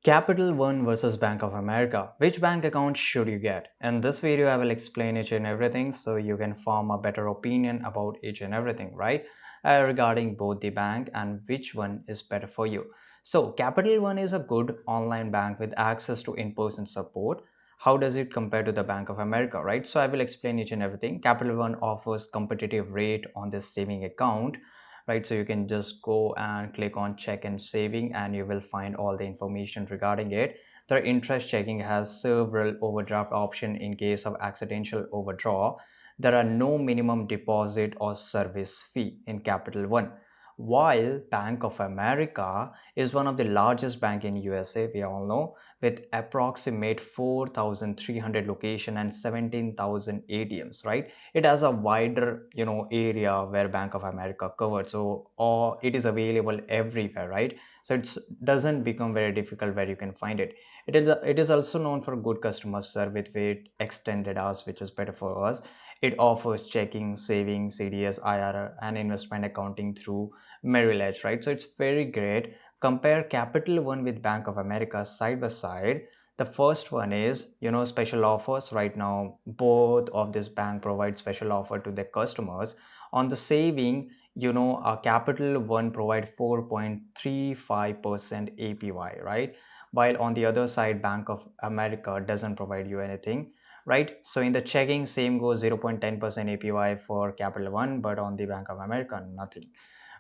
Capital One versus Bank of America. Which bank account should you get? In this video, I will explain each and everything so you can form a better opinion about each and everything, right? Regarding both the bank and which one is better for you. So, Capital One is a good online bank with access to in-person support. How does it compare to the Bank of America, right? So, I will explain each and everything. Capital One offers competitive rate on this saving account, right? So you can just go and click on check and saving and you will find all the information regarding it. The interest checking has several overdraft option in case of accidental overdraw. There are no minimum deposit or service fee in Capital One. While Bank of America is one of the largest bank in USA, we all know, with approximate 4,300 location and 17,000 ATMs, right? It has a wider, area where Bank of America covered. So, or it is available everywhere, right? So it doesn't become very difficult where you can find it. It is also known for good customer service with extended hours, which is better for us. It offers checking, saving, CDS, IRR, and investment accounting through Merrill Edge, right? So it's very great. Compare Capital One with Bank of America side by side. The first one is, special offers. Right now, both of this bank provide special offer to their customers. On the saving, a Capital One provide 4.35% APY, right? While on the other side, Bank of America doesn't provide you anything, right? So in the checking, same goes 0.10% APY for Capital One, but on the Bank of America, nothing,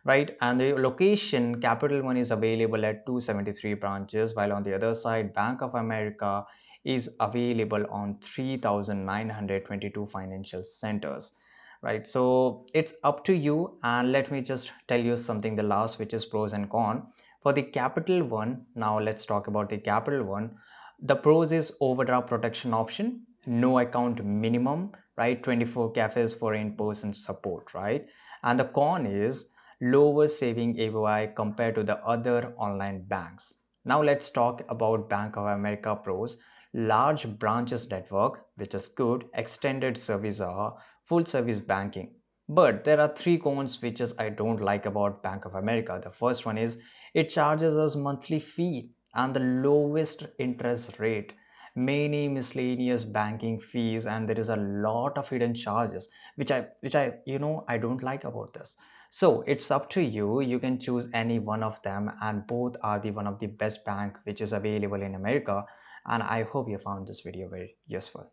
right? And the location, Capital One is available at 273 branches, while on the other side, Bank of America is available on 3,922 financial centers, right? So it's up to you. And let me just tell you something, the last, which is pros and cons. For the Capital One, now let's talk about the Capital One. The pros is overdraft protection option, no account minimum, right? 24 cafes for in-person support, right? And the con is lower saving APY compared to the other online banks. Now let's talk about Bank of America pros. Large branches network, which is good, extended service hour, full service banking. But there are three cons which is I don't like about Bank of America. The first one is it charges us monthly fee and the lowest interest rate, many miscellaneous banking fees, and there is a lot of hidden charges which I don't like about this. So it's up to you. You can choose any one of them, and both are the one of the best bank which is available in America. And I hope you found this video very useful.